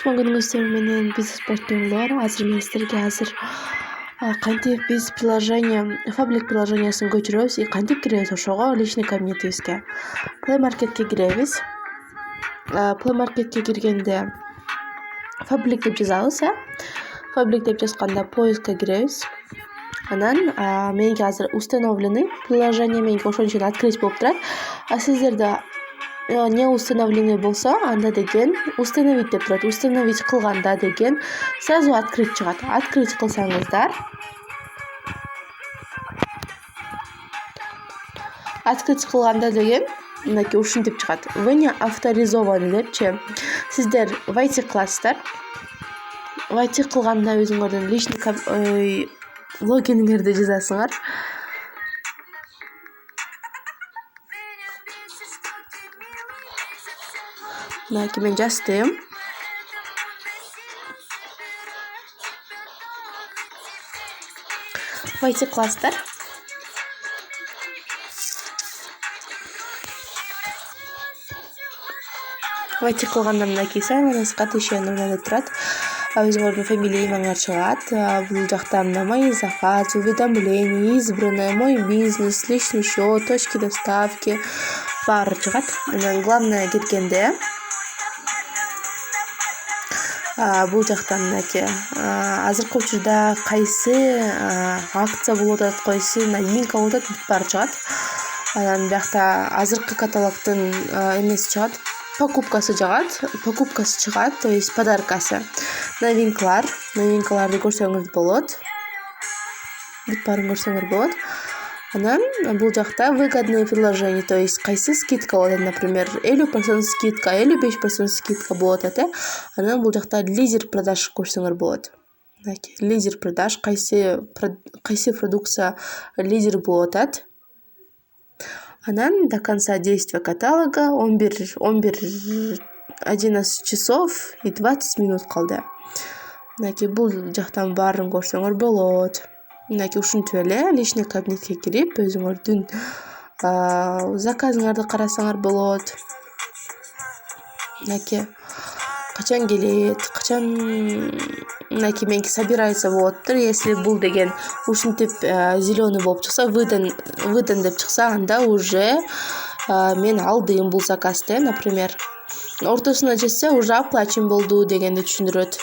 кутман күнүңүздөр менен бизнес партнерлор. Азыр мен сиздерге кантип биз Fabric приложениясын көчүрөбүз, кантип киребиз ошого личный кабинетибизге. Play Marketке киребиз. Play Marketке киргенде Fabric деп жазабыз, Fabric деп жазганда поискка киребиз. Анан меники азыр установленный приложение, меники ошон үчүн открыть болуп турат. А сиздерде не установленный болсо, анда деген установить деп турат. Установить кылганда деген сразу открыть чыгат. Открыть кылсаңыздар, открыть кылганда деген мынакей ушинтип чыгат. Вы не авторизованы депчи. Сиздер войти кыласыздар. Войти кылганда өзүңөрдүн личный логиниңерди жазасыңар. Мынакей мен жаздым. Войти кыласыздар. Войти кылганда мынакей сайланышка тышыянуу деп турат. Өзүңөрдүн фамилия имяңар чыгат. Бул жакта мои заказы, уведомления, избранное, мой бизнес, личный счет, точки доставки баары чыгат. Анан главное киргенде бул жакта мынакей азыркы учурда кайсы акция болуп атат, кайсы новинка болуп атат, баары чыгат. Анан биякта азыркы каталогдун эмеси чыгат, покупкасы чыгат, то есть подаркасы. Новинкаларды көрсөңүз болот. Бүт баарын көрсөңөр болот. Анан бул жакта выгодные предложения, то есть кайсы скидка болот, например, 50% скидка, 55% скидка болот атат. Анан бул жакта лидер продаж көрсөңөр болот. Лидер продаж, кайсы продукция лидер болуп атат. Анан до конца действия каталога 11 часов и 20 минут калды. Мынакей бул жактан баарын көрсөңөр болот. Мынакей ушинтип эле личный кабинетке кирип, өзүңөрдүн заказыңарды карасаңар болот. Мынакей качан келет, мынакей меники собирается болуптур. Если бул деген ушинтип зеленый болуп чыкса, выдан деп чыкса, анда уже мен алдым бул заказды, например. Ортосуна жетсе, уже оплачен болду дегенди түшүндүрөт.